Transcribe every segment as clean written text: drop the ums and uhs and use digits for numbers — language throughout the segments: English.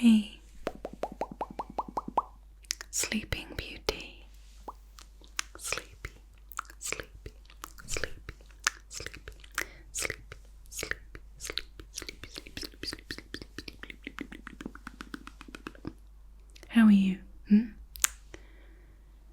Hey, Sleeping Beauty. Sleepy, sleepy, sleepy, sleepy, sleepy, sleepy, sleepy, sleepy, sleepy, sleepy, sleepy, sleepy. How are you?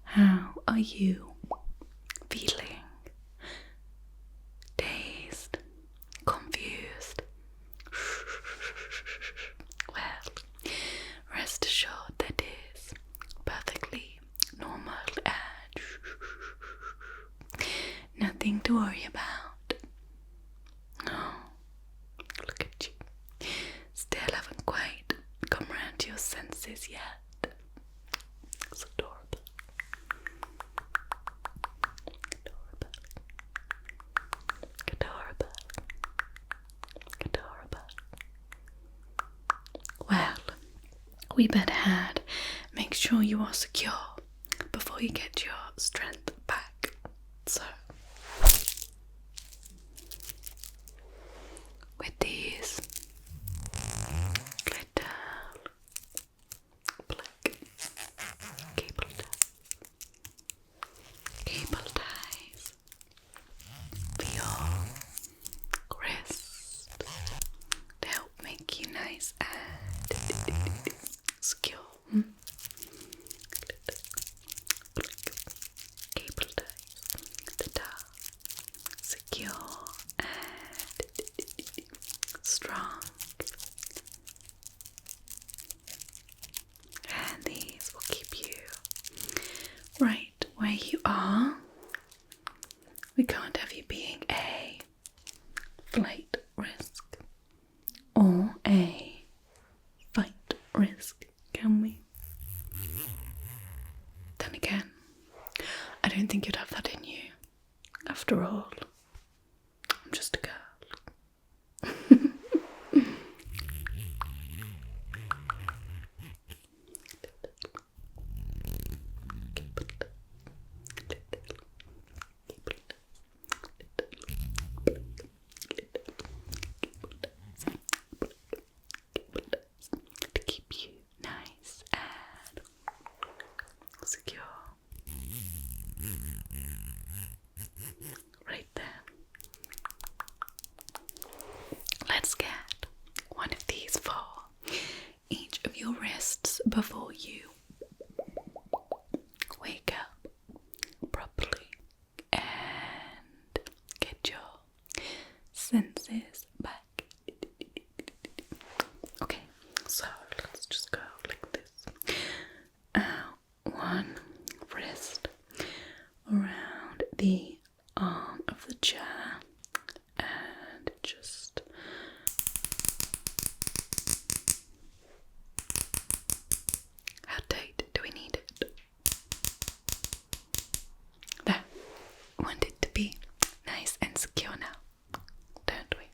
How are you feeling? Dazed? Confused? Well, rest assured that is perfectly normal and nothing to worry about. Oh, look at you. Still haven't quite come round to your senses yet. It's adorable. Adorable. Adorable. Adorable. Well, we better make sure you are secure before you get your strength back. So, with these little black cable ties for your wrists to help make you nice and secure. Cable ties that are secure and strong, and these will keep you right where you are. We can't have you being a flight risk or a fight risk, can we? Then again, I don't think you'd have that in you. After all, I'm just a girl. To keep you nice and secure. Right there. Let's get one of these for each of your wrists before you wake up properly and get your senses back. Okay, so let's just go like this. One wrist around the arm of the chair and just how tight do we need it? There. We want it to be nice and secure now, don't we?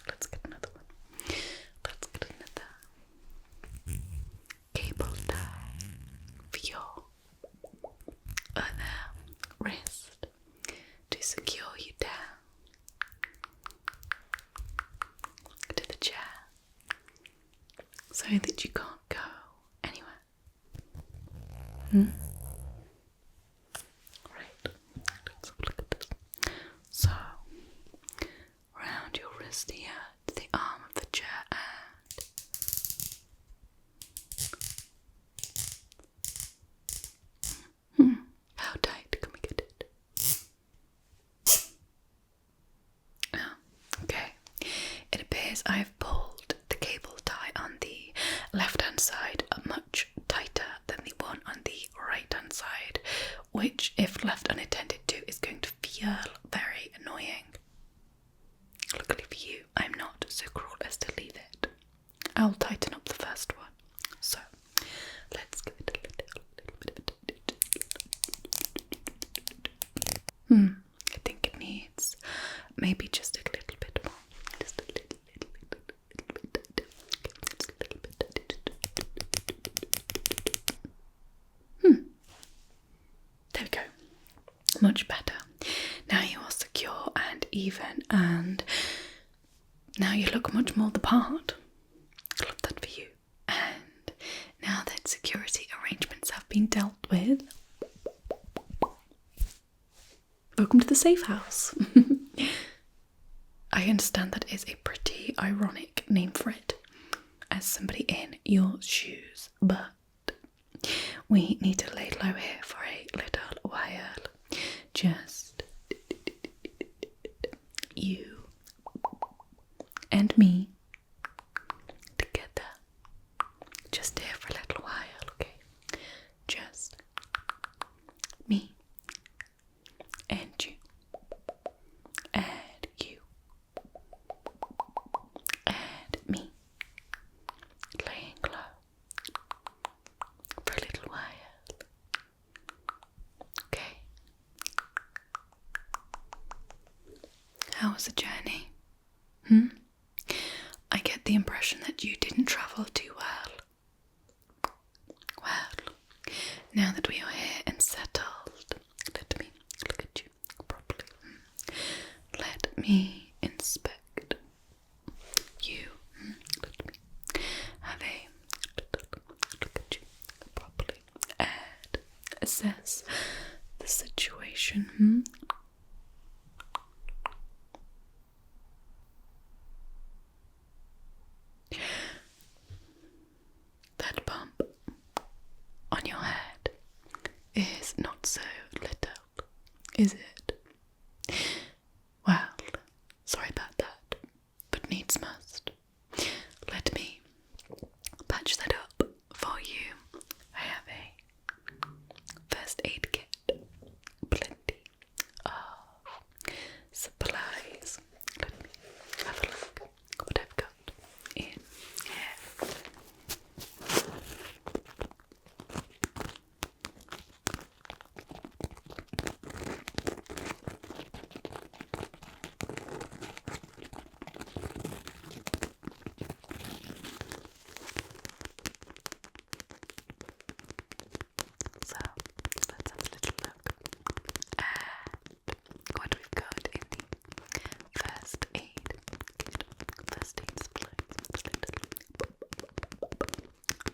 Let's get another one. Let's get another cable tie for your other wrist to secure you down to the chair so that you can't go anywhere. Right, let's have a look at this. So, round your wrist here to the arm of the chair and how tight can we get it? Oh, okay. It appears I've pulled the cable tie on the left-hand side much tighter than the one on the right-hand side, which, if left unattended to, is going to feel very annoying. Luckily for you, I'm not so cruel as to leave it. I'll tighten up the first one. So, let's give it a little bit of I think it needs maybe just a little bit more. Just a little bit. There we go. Much better. Now you are secure and even, and now you look much more the part. I love that for you. And been dealt with. Welcome to the Safehouse. I understand that is a pretty ironic name for it, as somebody in your shoes, but we need to lay low here for a little while. Just you and me together. Just here for a little while, okay? Just me and you and you and me laying low for a little while, okay? How was the journey? I get the impression that you didn't travel too well. Well, now that we are here and settled, let me look at you properly. Let me inspect you. Let me have a look at you properly and assess the situation. That bump on your head is not so little, is it? Well, sorry about that, but needs must. Let me patch that up for you. I have a first aid kit, plenty of supplies. Let me have a look what I've got in here. So let's have a little look at what we've got in the first aid kit. First aid supplies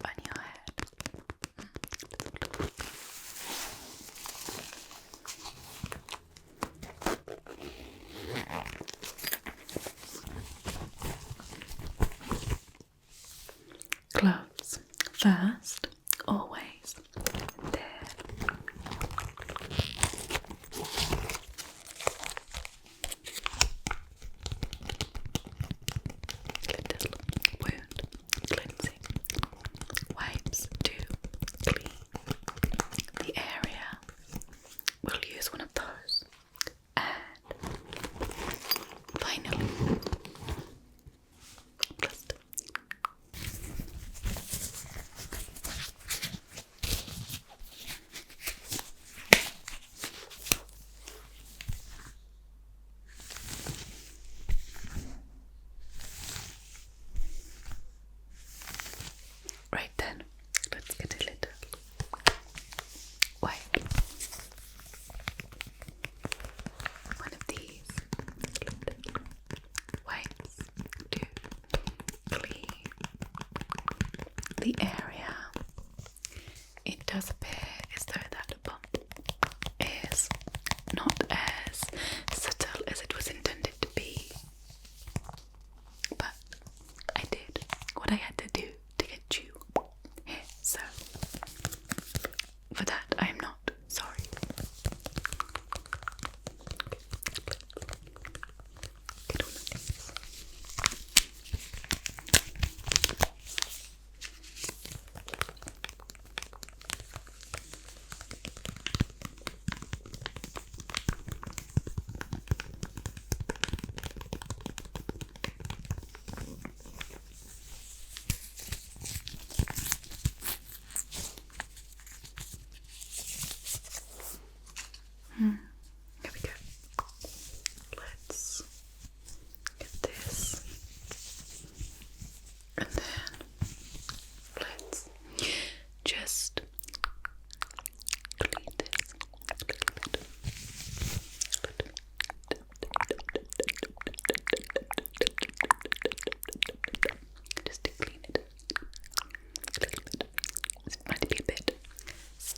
on your head. Gloves first, always. There. Little wound cleansing wipes to clean the area. We'll use one of those. And finally, plaster. Right then, let's get a little wipe. One of these little wipes to clean the area. It does appear as though that bump is not as subtle as it was intended to be, but I did what I had to do to get you here, so for that I am not sorry. Get one of these.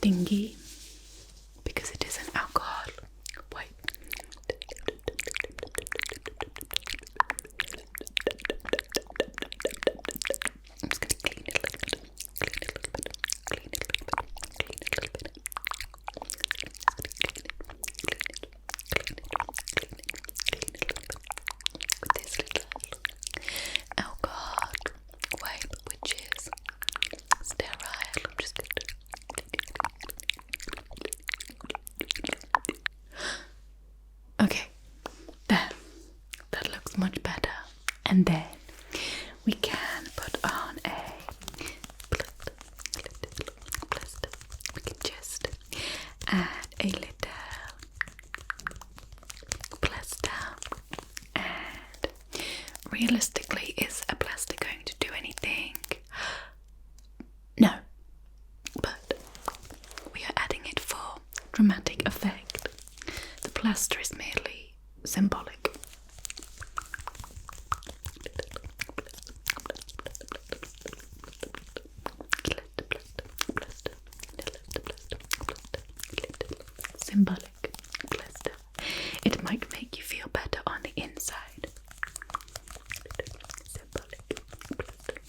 stingy because it is an alcohol wipe. I'm just going to clean it a little bit. Clean it a little bit. Clean it a little bit. With this little alcohol wipe, which is sterile. I'm just going to okay, there. That looks much better. And then we can put on a plaster. We can just add a little plaster. And realistically, is a plaster going to do anything? No. But we are adding it for dramatic effect. The plaster is merely symbolic. Symbolic plaster. It might make you feel better on the inside. Symbolic plaster.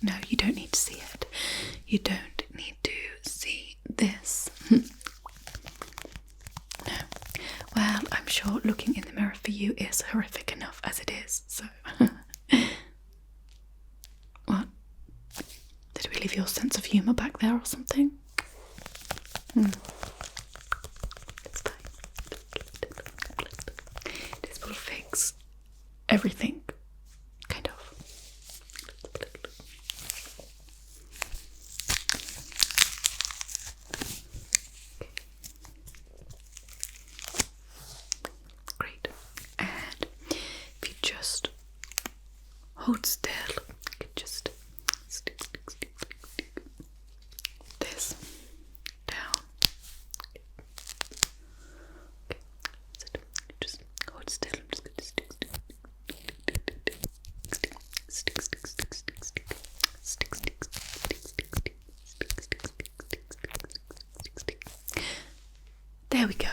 No, you don't need to see it. You don't need to see this. No. Well, I'm sure looking in the mirror for you is horrific enough as it is, so. What? Did we leave your sense of humour back there or something? It's fine. This will fix everything, kind of. Great. And if you just hold still, you can just stick this down. Okay. So just hold still. I'm just going to stick. There we go.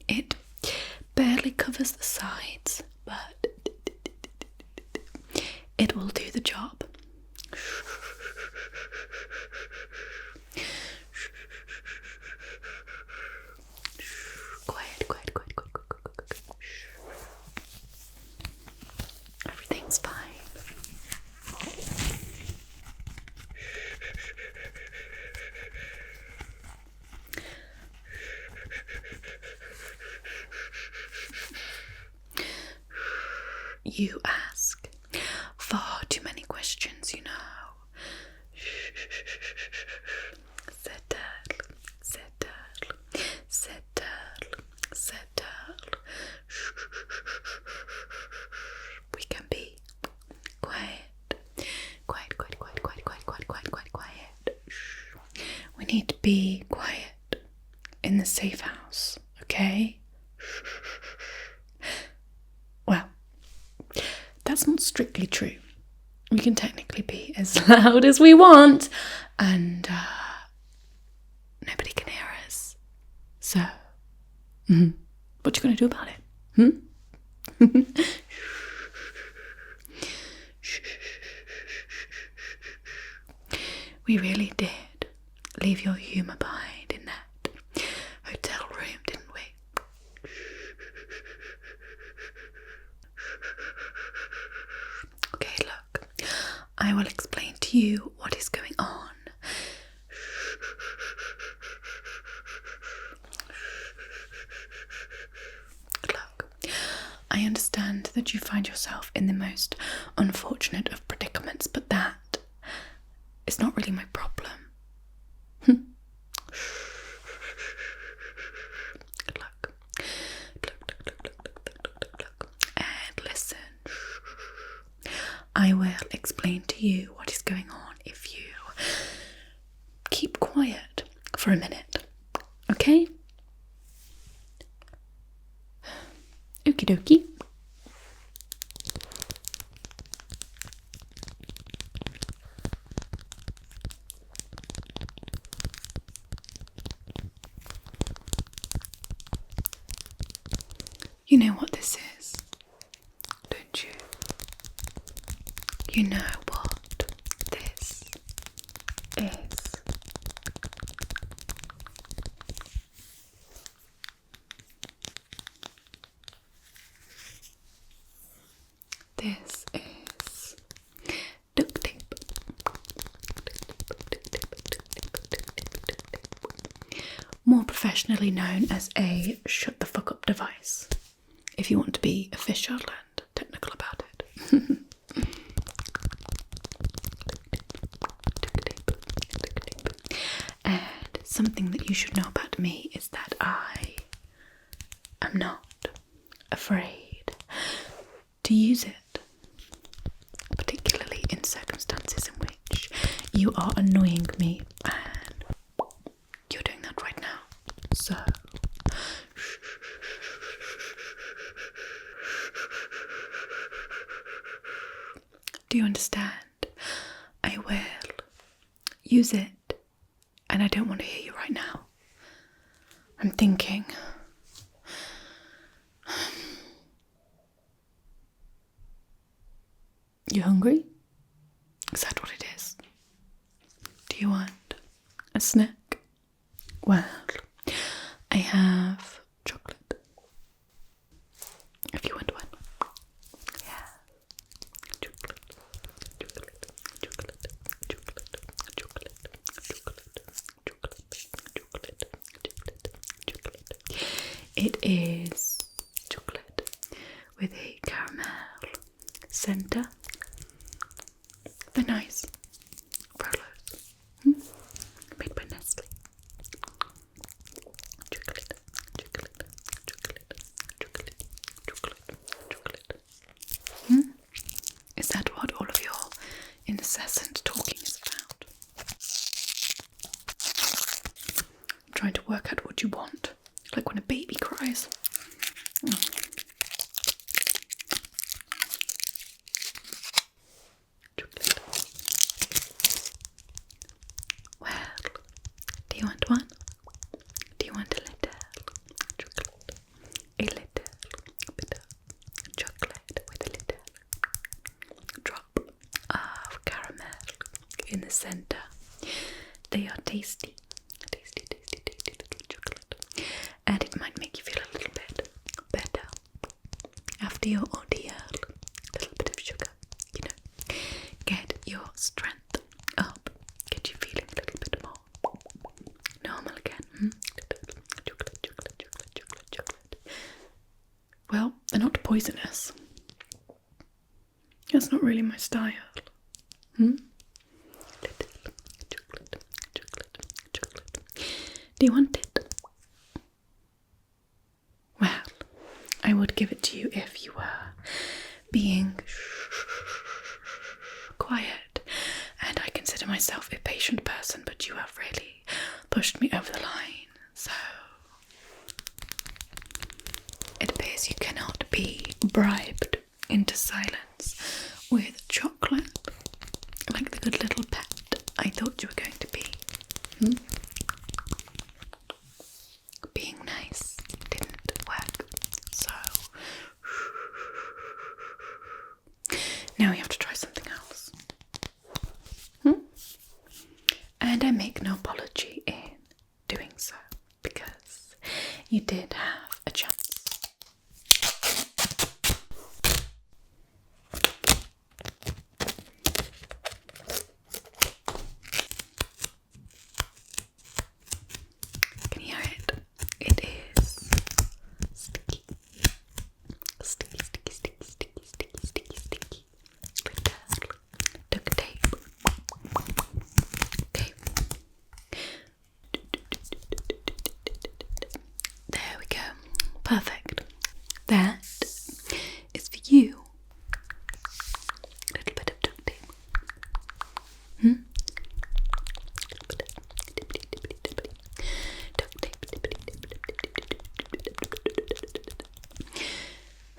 It barely covers the sides, but it will do the job. Quiet. Everything's fine. You ask far too many questions, you know. Settle. We can be quiet. We need to be quiet in the safe house, okay? Well, that's not strictly true. We can technically be as loud as we want, and nobody can hear us. So, what you gonna do about it? We really did leave your humour behind in that hotel room, didn't we? Okay, look, I will explain to you what is going on. Look, I understand that you find yourself in the most unfortunate of predicaments, but that is not really my problem. Look. And listen. I will explain to you what is going on if you keep quiet for a minute. Okay? dokie. You know what this is, don't you? You know what this is. This is duct tape. More professionally known as a shut the fuck up device, if you want to be official and technical about it. And something that you should know about me is that I am not afraid to use it, particularly in circumstances in which you are annoying me, and you're doing that right now. So do you understand? I will use it, and I don't want to hear you right now. I'm thinking. You hungry? Is that what it is? Do you want a snack? Well, I have chocolate. If you want one. Yeah. Chocolate. It is chocolate with a caramel centre. They're nice. Rolos. Made by Nestle. Chocolate. Is that what all of your incessant talking is about? I'm trying to work out what you want. Like when a baby cries. Well, do you want one? Do you want a little chocolate? A little bit of chocolate with a little drop of caramel in the centre. They are tasty. Tasty little chocolate. And it might make you feel a little bit better after your ordeal. A little bit of sugar, you know. Get your strength up. Get you feeling a little bit more normal again. Chocolate. Well, they're not poisonous. That's not really my style. Little chocolate. Do you want it? Well, I would give it to you if you were being quiet, and I consider myself a patient person, but you have really pushed me over the line, so it appears you cannot be bribed into silence with chocolate like the good little pet I thought you were going to be. Being nice didn't work, so now we have to try something else. And I make no apology in doing so, because you did have a chance. Can you hear it? It is sticky. Sticky. Little duct tape. Okay. There we go. Perfect. That is for you. A little bit of duct tape.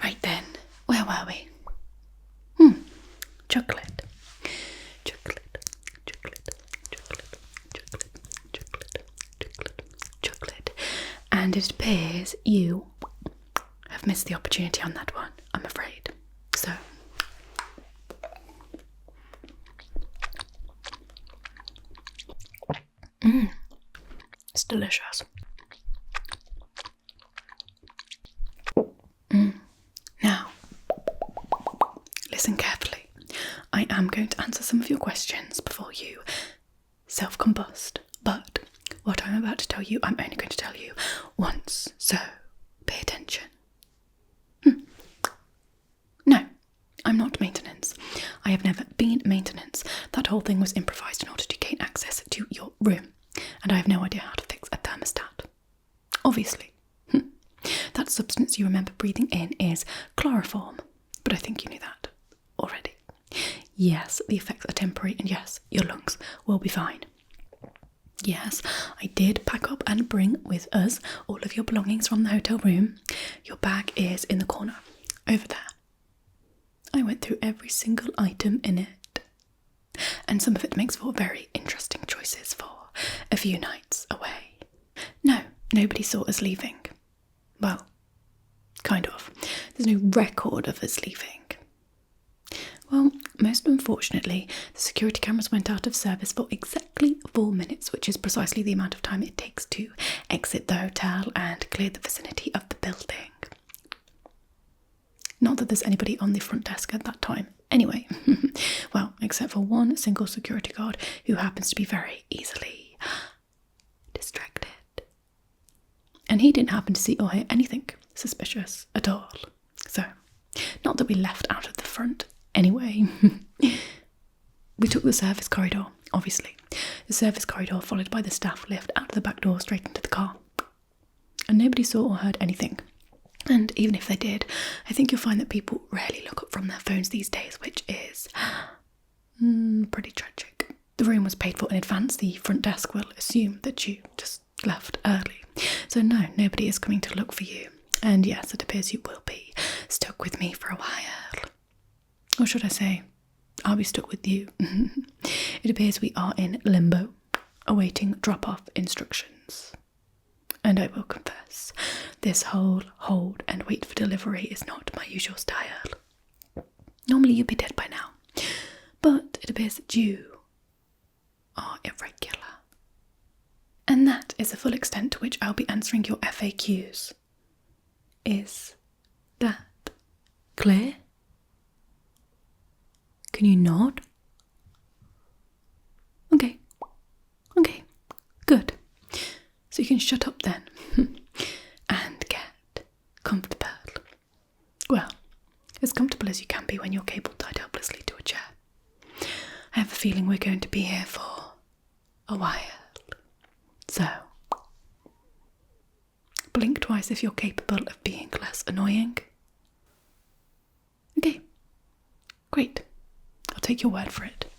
Right. And it appears you have missed the opportunity on that one, I'm afraid. So, it's delicious. Now, listen carefully. I am going to answer some of your questions before you self-combust, but what I'm about to tell you, I'm only going to tell you once, so pay attention. No, I'm not maintenance. I have never been maintenance. That whole thing was improvised in order to gain access to your room, and I have no idea how to fix a thermostat. Obviously. That substance you remember breathing in is chloroform, but I think you knew that already. Yes, the effects are temporary, and yes, your lungs will be fine. Yes, I did pack up and bring with us all of your belongings from the hotel room. Your bag is in the corner, over there. I went through every single item in it, and some of it makes for very interesting choices for a few nights away. No, nobody saw us leaving. Well, kind of. There's no record of us leaving. Well, most unfortunately, the security cameras went out of service for exactly 4 minutes, which is precisely the amount of time it takes to exit the hotel and clear the vicinity of the building. Not that there's anybody on the front desk at that time. Anyway, well, except for one single security guard who happens to be very easily distracted. And he didn't happen to see or hear anything suspicious at all. So, not that we left out of the front anyway. We took the service corridor, obviously. The service corridor followed by the staff lift out of the back door straight into the car. And nobody saw or heard anything. And even if they did, I think you'll find that people rarely look up from their phones these days, which is pretty tragic. The room was paid for in advance. The front desk will assume that you just left early. So no, nobody is coming to look for you. And yes, it appears you will be stuck with me for a while. Or should I say, I'll be stuck with you. It appears we are in limbo, awaiting drop-off instructions. And I will confess, this whole hold and wait for delivery is not my usual style. Normally you'd be dead by now. But it appears that you are irregular. And that is the full extent to which I'll be answering your FAQs. Is that clear? Can you nod? Okay, good. So you can shut up then and get comfortable. Well, as comfortable as you can be when you're cable tied helplessly to a chair. I have a feeling we're going to be here for a while. So, blink twice if you're capable of being less annoying. Okay, great. I'll take your word for it.